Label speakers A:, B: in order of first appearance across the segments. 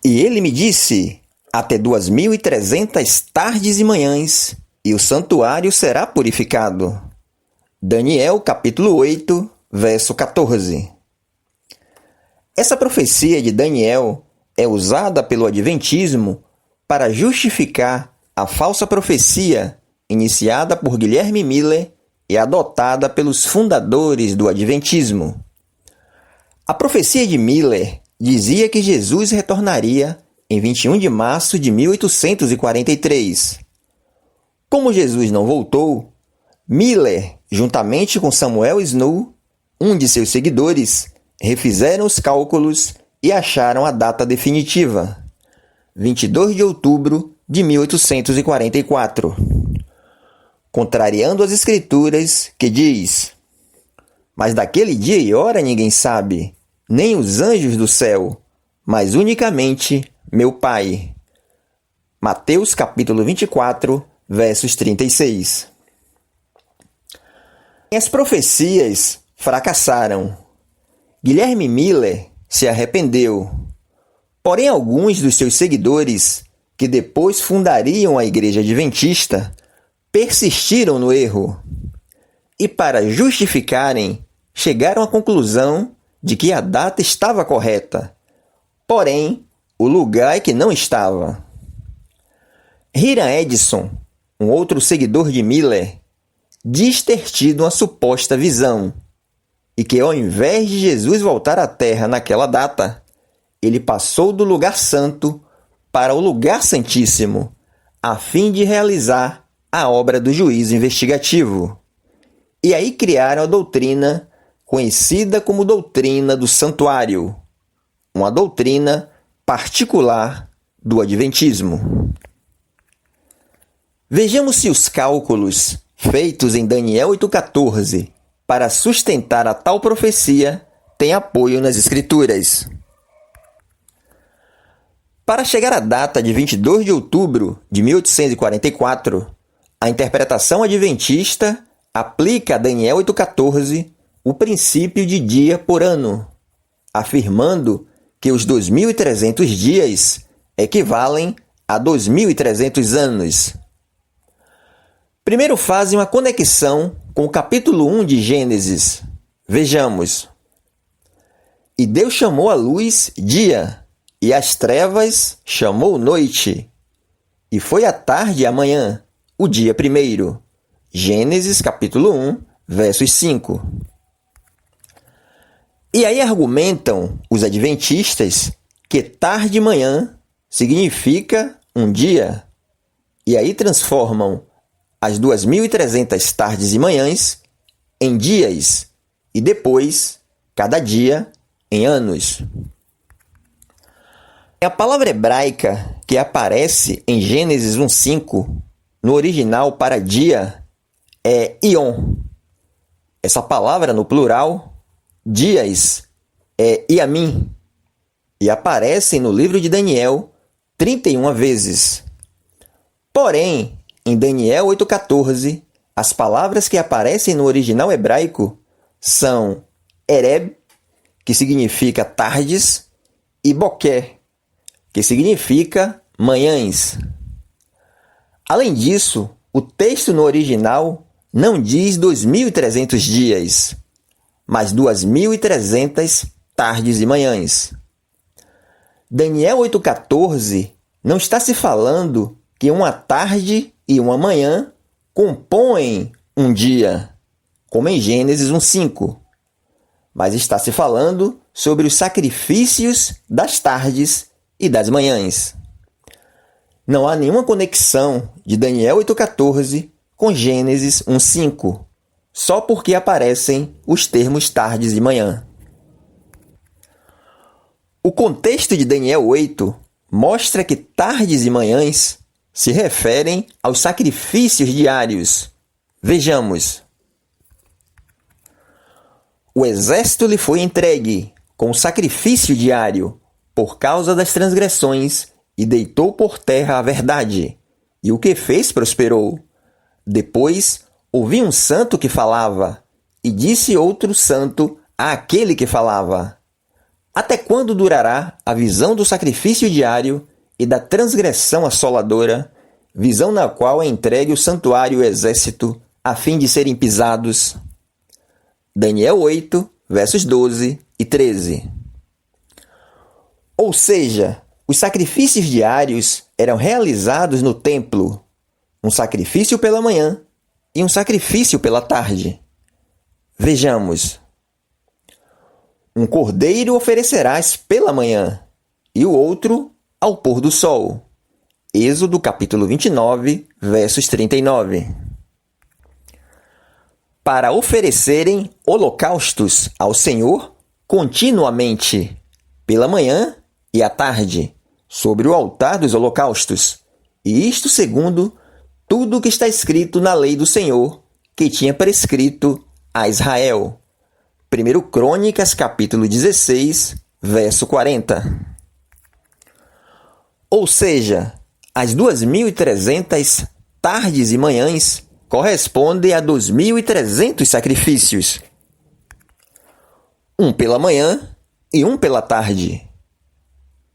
A: E ele me disse: até 2300 tardes e manhãs, e o santuário será purificado. Daniel, capítulo 8, verso 14. Essa profecia de Daniel é usada pelo Adventismo para justificar a falsa profecia iniciada por Guilherme Miller e adotada pelos fundadores do Adventismo. A profecia de Miller dizia que Jesus retornaria em 21 de março de 1843. Como Jesus não voltou, Miller, juntamente com Samuel Snow, um de seus seguidores, refizeram os cálculos e acharam a data definitiva, 22 de outubro de 1844, contrariando as Escrituras, que diz: mas daquele dia e hora ninguém sabe, nem os anjos do céu, mas unicamente meu Pai. Mateus capítulo 24, versos 36. As profecias fracassaram. Guilherme Miller se arrependeu. Porém, alguns dos seus seguidores, que depois fundariam a Igreja Adventista, persistiram no erro. E para justificarem, chegaram à conclusão de que a data estava correta. Porém, o lugar é que não estava. Hiram Edson, um outro seguidor de Miller, diz ter tido uma suposta visão, e que ao invés de Jesus voltar à Terra naquela data, ele passou do lugar santo para o lugar santíssimo, a fim de realizar a obra do juízo investigativo. E aí criaram a doutrina conhecida como doutrina do santuário, uma doutrina particular do Adventismo. Vejamos se os cálculos feitos em Daniel 8,14 para sustentar a tal profecia têm apoio nas Escrituras. Para chegar à data de 22 de outubro de 1844, a interpretação adventista aplica a Daniel 8,14 o princípio de dia por ano, afirmando que os 2.300 dias equivalem a 2.300 anos. Primeiro fazem uma conexão com o capítulo 1 de Gênesis. Vejamos. E Deus chamou a luz dia, e as trevas chamou noite. E foi a tarde e a manhã, o dia primeiro. Gênesis capítulo 1, versos 5. E aí argumentam os adventistas que tarde e manhã significa um dia. E aí transformam as 2.300 tardes e manhãs em dias e depois, cada dia, em anos. A palavra hebraica que aparece em Gênesis 1,5, no original para dia, é Ion. Essa palavra no plural, dias, é Iamim, e aparece no livro de Daniel 31 vezes. Porém, em Daniel 8,14, as palavras que aparecem no original hebraico são Ereb, que significa tardes, e Boquer, que significa manhãs. Além disso, o texto no original não diz 2.300 dias, mas 2.300 tardes e manhãs. Daniel 8,14 não está se falando que uma tarde e uma manhã compõem um dia, como em Gênesis 1,5, mas está se falando sobre os sacrifícios das tardes e das manhãs. Não há nenhuma conexão de Daniel 8,14 com Gênesis 1,5, só porque aparecem os termos tardes e manhã. O contexto de Daniel 8 mostra que tardes e manhãs se referem aos sacrifícios diários. Vejamos. O exército lhe foi entregue com o sacrifício diário por causa das transgressões e deitou por terra a verdade, e o que fez prosperou. Depois ouvi um santo que falava, e disse outro santo àquele que falava: Até quando durará a visão do sacrifício diário e da transgressão assoladora, visão na qual é entregue o santuário e o exército, a fim de serem pisados? Daniel 8, versos 12 e 13. Ou seja, os sacrifícios diários eram realizados no templo, um sacrifício pela manhã e um sacrifício pela tarde. Vejamos. Um cordeiro oferecerás pela manhã, e o outro ao pôr do sol. Êxodo capítulo 29, versos 39. Para oferecerem holocaustos ao Senhor continuamente, pela manhã e à tarde, sobre o altar dos holocaustos, e isto segundo tudo o que está escrito na lei do Senhor, que tinha prescrito a Israel. 1 Crônicas, capítulo 16, verso 40. Ou seja, as 2.300 tardes e manhãs correspondem a 2.300 sacrifícios. Um pela manhã e um pela tarde,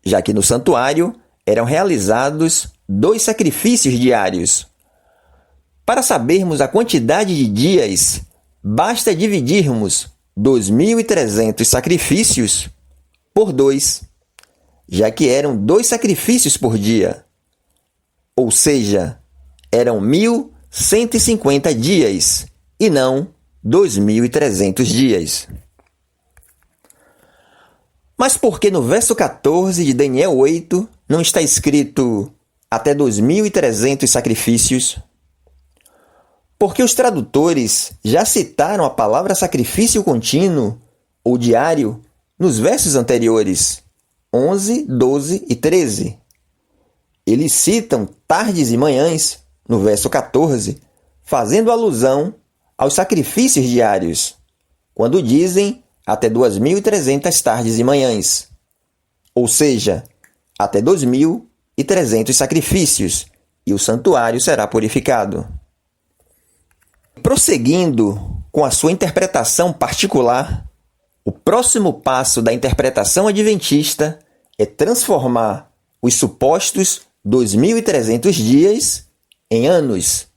A: já que no santuário eram realizados 2 sacrifícios diários. Para sabermos a quantidade de dias, basta dividirmos 2.300 sacrifícios por 2, já que eram 2 sacrifícios por dia. Ou seja, eram 1.150 dias e não 2.300 dias. Mas por que no verso 14 de Daniel 8 não está escrito até 2.300 sacrifícios? Porque os tradutores já citaram a palavra sacrifício contínuo ou diário nos versos anteriores, 11, 12 e 13. Eles citam tardes e manhãs no verso 14, fazendo alusão aos sacrifícios diários, quando dizem até 2.300 tardes e manhãs, ou seja, até 2.300 sacrifícios, e o santuário será purificado. Prosseguindo com a sua interpretação particular, o próximo passo da interpretação adventista é transformar os supostos 2.300 dias em anos,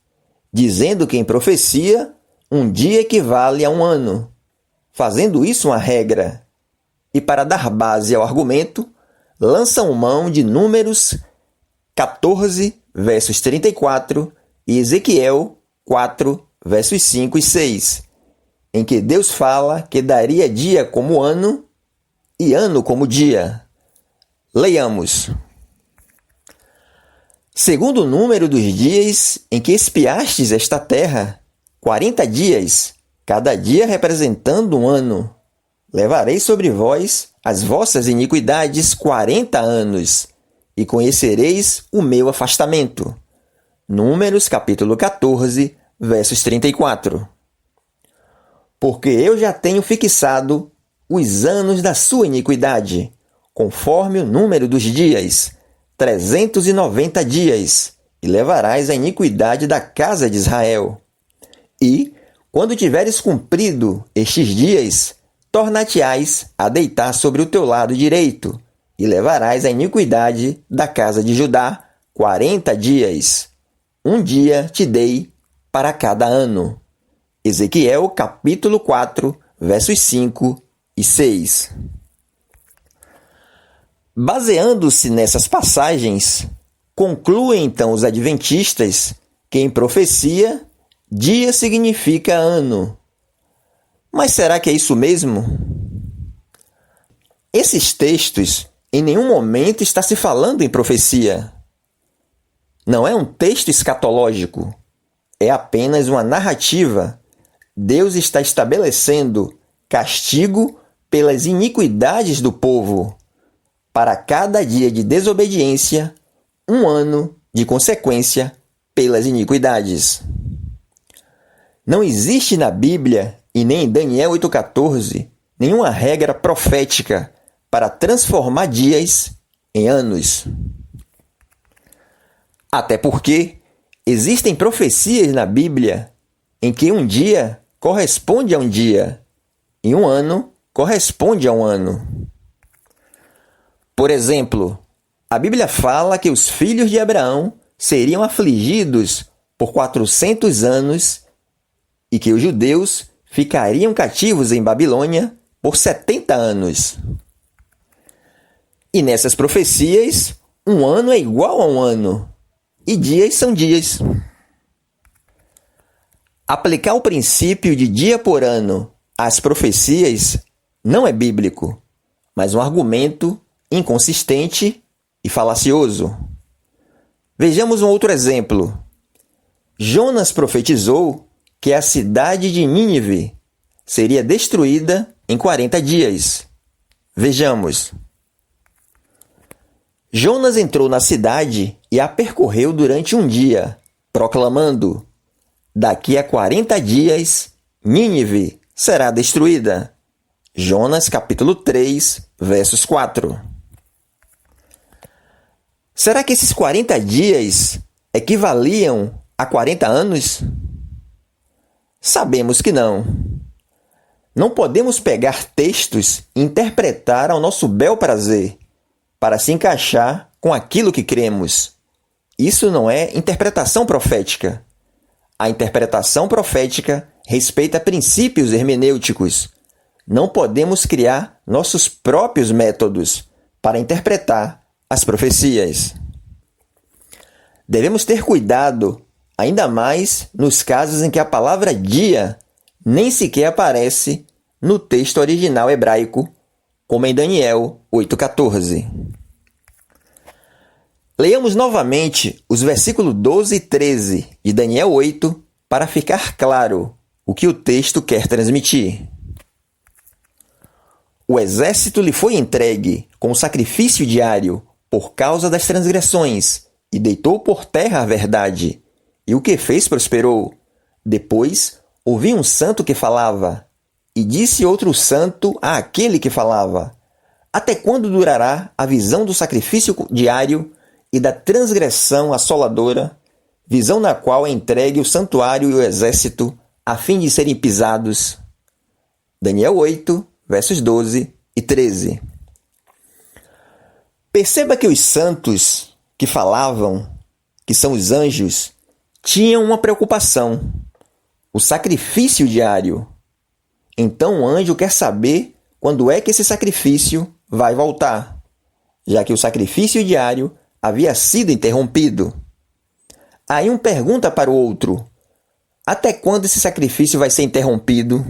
A: dizendo que em profecia um dia equivale a um ano, fazendo isso uma regra. E para dar base ao argumento, lançam mão de Números 14, versos 34 e Ezequiel 4, versos 5 e 6, em que Deus fala que daria dia como ano e ano como dia. Leiamos. Segundo o número dos dias em que espiastes esta terra, 40 dias, cada dia representando um ano. Levarei sobre vós as vossas iniquidades 40 anos, e conhecereis o meu afastamento. Números capítulo 14, versos 34. Porque eu já tenho fixado os anos da sua iniquidade, conforme o número dos dias, 390 dias, e levarás a iniquidade da casa de Israel. E, quando tiveres cumprido estes dias, tornar-te-ás a deitar sobre o teu lado direito, e levarás a iniquidade da casa de Judá 40 dias. Um dia te dei para cada ano. Ezequiel capítulo 4, versos 5 e 6. Baseando-se nessas passagens, concluem então os adventistas que em profecia, dia significa ano. Mas será que é isso mesmo? Esses textos em nenhum momento está se falando em profecia. Não é um texto escatológico, é apenas uma narrativa. Deus está estabelecendo castigo pelas iniquidades do povo. Para cada dia de desobediência, um ano de consequência pelas iniquidades. Não existe na Bíblia e nem em Daniel 8,14 nenhuma regra profética para transformar dias em anos. Até porque existem profecias na Bíblia em que um dia corresponde a um dia e um ano corresponde a um ano. Por exemplo, a Bíblia fala que os filhos de Abraão seriam afligidos por 400 anos e que os judeus ficariam cativos em Babilônia por 70 anos. E nessas profecias, um ano é igual a um ano, e dias são dias. Aplicar o princípio de dia por ano às profecias não é bíblico, mas um argumento inconsistente e falacioso. Vejamos um outro exemplo. Jonas profetizou que a cidade de Nínive seria destruída em 40 dias. Vejamos. Jonas entrou na cidade e a percorreu durante um dia, proclamando: daqui a 40 dias, Nínive será destruída. Jonas capítulo 3, versos 4. Será que esses 40 dias equivaliam a 40 anos? Sabemos que não. Não podemos pegar textos e interpretar ao nosso bel prazer, para se encaixar com aquilo que cremos. Isso não é interpretação profética. A interpretação profética respeita princípios hermenêuticos. Não podemos criar nossos próprios métodos para interpretar as profecias. Devemos ter cuidado, ainda mais nos casos em que a palavra dia nem sequer aparece no texto original hebraico, como em Daniel 8,14. Leiamos novamente os versículos 12 e 13 de Daniel 8 para ficar claro o que o texto quer transmitir. O exército lhe foi entregue como sacrifício diário por causa das transgressões e deitou por terra a verdade, e o que fez prosperou. Depois ouvi um santo que falava, e disse outro santo àquele que falava: até quando durará a visão do sacrifício diário e da transgressão assoladora, visão na qual é entregue o santuário e o exército, a fim de serem pisados? Daniel 8, versos 12 e 13. Perceba que os santos que falavam, que são os anjos, tinham uma preocupação: o sacrifício diário. Então o anjo quer saber quando é que esse sacrifício vai voltar, já que o sacrifício diário havia sido interrompido. Aí um pergunta para o outro: até quando esse sacrifício vai ser interrompido?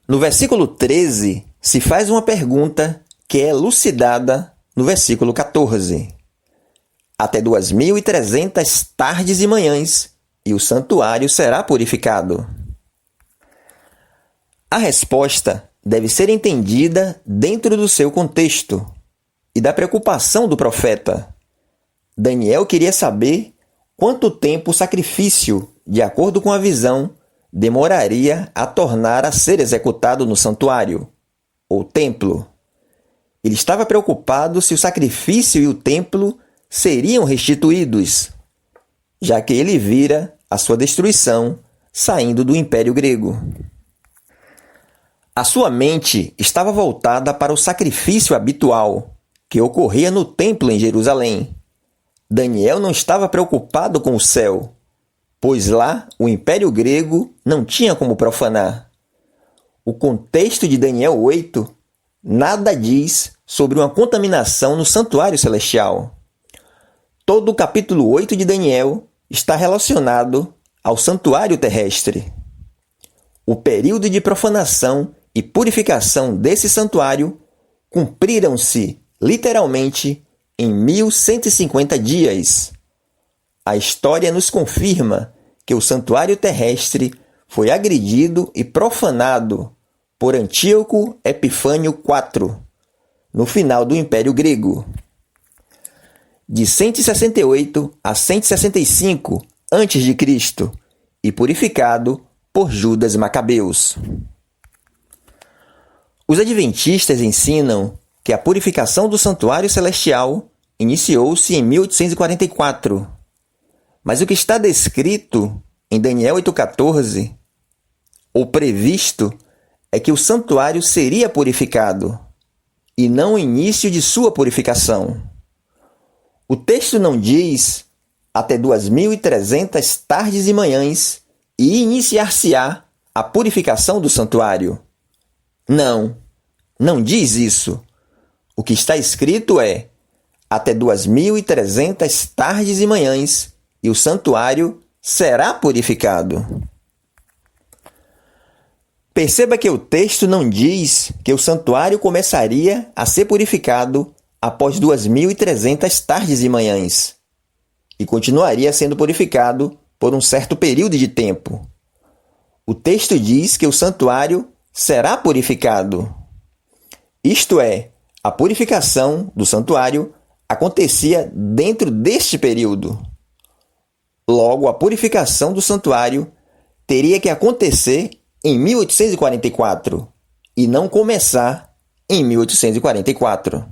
A: No versículo 13, se faz uma pergunta que é elucidada no versículo 14. Até 2.300 tardes e manhãs, e o santuário será purificado. A resposta deve ser entendida dentro do seu contexto e da preocupação do profeta. Daniel queria saber quanto tempo o sacrifício, de acordo com a visão, demoraria a tornar a ser executado no santuário, ou templo. Ele estava preocupado se o sacrifício e o templo seriam restituídos, já que ele vira a sua destruição saindo do Império Grego. A sua mente estava voltada para o sacrifício habitual, que ocorria no templo em Jerusalém. Daniel não estava preocupado com o céu, pois lá o Império Grego não tinha como profanar. O contexto de Daniel 8 nada diz sobre uma contaminação no santuário celestial. Todo o capítulo 8 de Daniel está relacionado ao santuário terrestre. O período de profanação e purificação desse santuário cumpriram-se, literalmente, em 1150 dias. A história nos confirma que o santuário terrestre foi agredido e profanado por Antíoco Epifânio IV, no final do Império Grego, de 168 a 165 a.C., e purificado por Judas Macabeus. Os adventistas ensinam que a purificação do santuário celestial iniciou-se em 1844. Mas o que está descrito em Daniel 8,14, ou previsto, é que o santuário seria purificado. e não o início de sua purificação. O texto não diz até 2.300 tardes e manhãs e iniciar-se-á a purificação do santuário. Não diz isso. O que está escrito é até 2.300 tardes e manhãs e o santuário será purificado. Perceba que o texto não diz que o santuário começaria a ser purificado após 2.300 tardes e manhãs e continuaria sendo purificado por um certo período de tempo. O texto diz que o santuário será purificado. Isto é, a purificação do santuário acontecia dentro deste período. Logo, a purificação do santuário teria que acontecer em 1844 e não começar em 1844.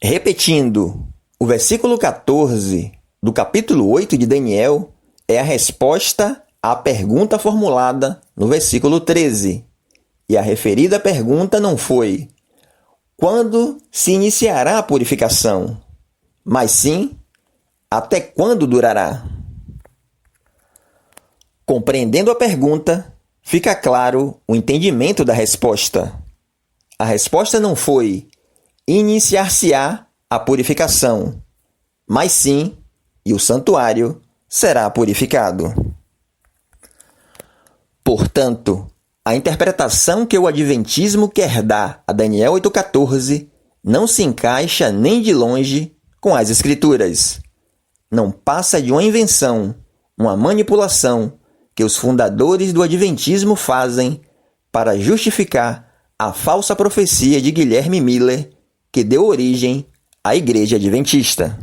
A: Repetindo, o versículo 14 do capítulo 8 de Daniel é a resposta à pergunta formulada no versículo 13. E a referida pergunta não foi: quando se iniciará a purificação? Mas sim, até quando durará? Compreendendo a pergunta, fica claro o entendimento da resposta. A resposta não foi: iniciar-se-á a purificação, mas sim, e o santuário será purificado. Portanto, a interpretação que o Adventismo quer dar a Daniel 8,14 não se encaixa nem de longe com as Escrituras. Não passa de uma invenção, uma manipulação que os fundadores do Adventismo fazem para justificar a falsa profecia de Guilherme Miller, que deu origem à Igreja Adventista.